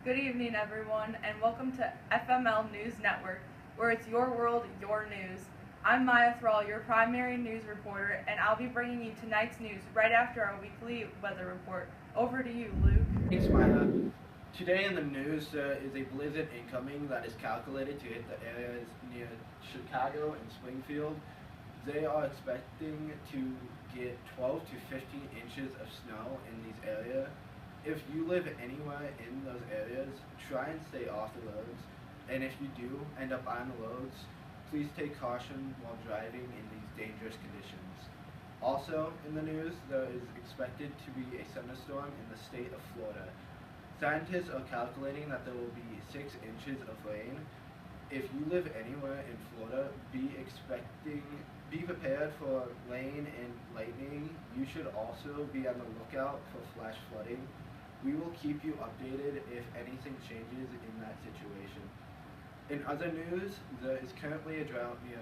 Good evening, everyone, and welcome to FML News Network, where it's your world, your news. I'm Maya Thrall, your primary news reporter, and I'll be bringing you tonight's news right after our weekly weather report. Over to you, Luke. Thanks, Maya. Today in the news is a blizzard incoming that is calculated to hit the areas near Chicago and Springfield. They are expecting to get 12 to 15 inches of snow in these areas. If you live anywhere in those areas, try and stay off the roads. And if you do end up on the roads, please take caution while driving in these dangerous conditions. Also in the news, there is expected to be a thunderstorm in the state of Florida. Scientists are calculating that there will be 6 inches of rain. If you live anywhere in Florida, be prepared for rain and lightning. You should also be on the lookout for flash flooding. We will keep you updated if anything changes in that situation. In other news, there is currently a drought near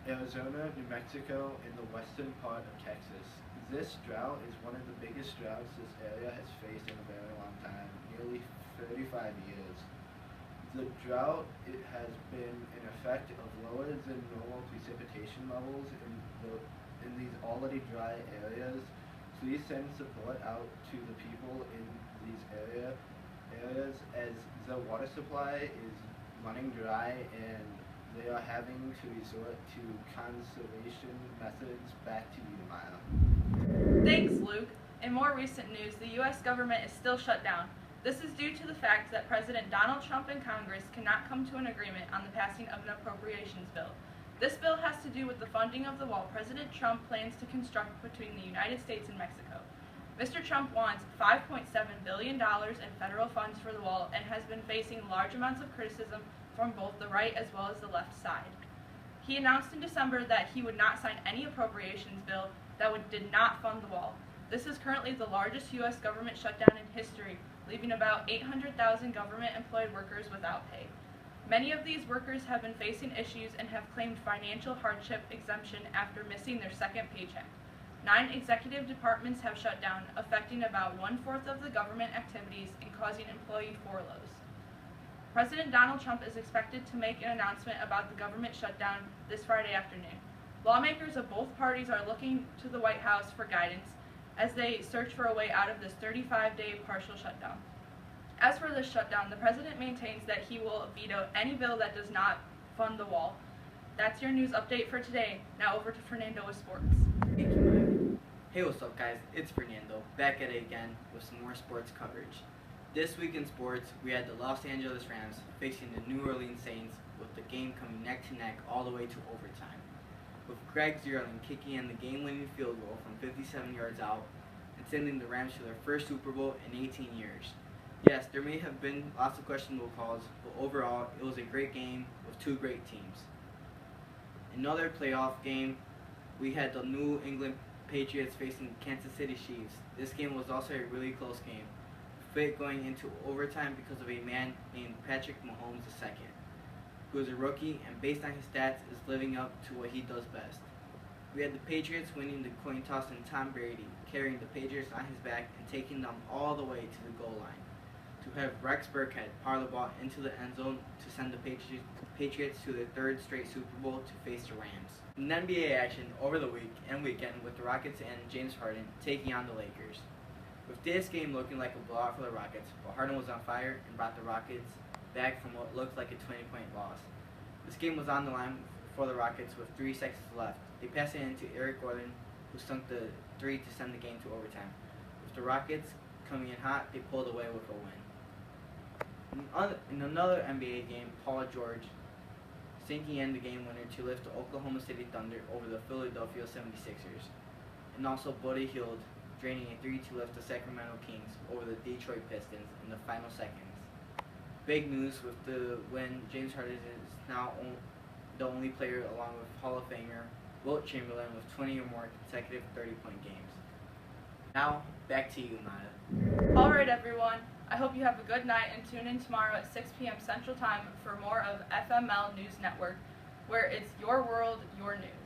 Arizona, New Mexico, and the western part of Texas. This drought is one of the biggest droughts this area has faced in a very long time, nearly 35 years. The drought has been an effect of lower than normal precipitation levels in these already dry areas. Please send support out to the people in these areas as the water supply is running dry and they are having to resort to conservation methods. Back to you, Maya. Thanks, Luke. In more recent news, the U.S. government is still shut down. This is due to the fact that President Donald Trump and Congress cannot come to an agreement on the passing of an appropriations bill. This bill has to do with the funding of the wall President Trump plans to construct between the United States and Mexico. Mr. Trump wants $5.7 billion in federal funds for the wall and has been facing large amounts of criticism from both the right as well as the left side. He announced in December that he would not sign any appropriations bill that did not fund the wall. This is currently the largest U.S. government shutdown in history, leaving about 800,000 government-employed workers without pay. Many of these workers have been facing issues and have claimed financial hardship exemption after missing their second paycheck. 9 executive departments have shut down, affecting about 1/4 of the government activities and causing employee furloughs. President Donald Trump is expected to make an announcement about the government shutdown this Friday afternoon. Lawmakers of both parties are looking to the White House for guidance as they search for a way out of this 35-day partial shutdown. As for this shutdown, the president maintains that he will veto any bill that does not fund the wall. That's your news update for today. Now over to Fernando with sports. Thank you, Maya. Hey, what's up, guys? It's Fernando, back at it again with some more sports coverage. This week in sports, we had the Los Angeles Rams facing the New Orleans Saints, with the game coming neck to neck all the way to overtime, with Greg Zierling kicking in the game-winning field goal from 57 yards out and sending the Rams to their first Super Bowl in 18 years. Yes, there may have been lots of questionable calls, but overall, it was a great game with 2 great teams. Another playoff game, we had the New England Patriots facing the Kansas City Chiefs. This game was also a really close game, with it going into overtime because of a man named Patrick Mahomes II, who is a rookie and based on his stats is living up to what he does best. We had the Patriots winning the coin toss and Tom Brady carrying the Patriots on his back and taking them all the way to the goal line, to have Rex Burkhead power the ball into the end zone to send the Patriots to their 3rd straight Super Bowl to face the Rams. In NBA action over the week and weekend with the Rockets and James Harden taking on the Lakers, with this game looking like a blowout for the Rockets, but Harden was on fire and brought the Rockets back from what looked like a 20-point loss. This game was on the line for the Rockets with 3 seconds left. They passed it into Eric Gordon, who sunk the 3 to send the game to overtime. With the Rockets coming in hot, they pulled away with a win. In another NBA game, Paul George sinking in the game winner to lift the Oklahoma City Thunder over the Philadelphia 76ers. And also Buddy Hield draining a 3 to lift the Sacramento Kings over the Detroit Pistons in the final seconds. Big news with the win, James Harden is now the only player along with Hall of Famer Wilt Chamberlain with 20 or more consecutive 30-point games. Now, back to you, Maya. Alright, everyone. I hope you have a good night and tune in tomorrow at 6 p.m. Central Time for more of FML News Network, where it's your world, your news.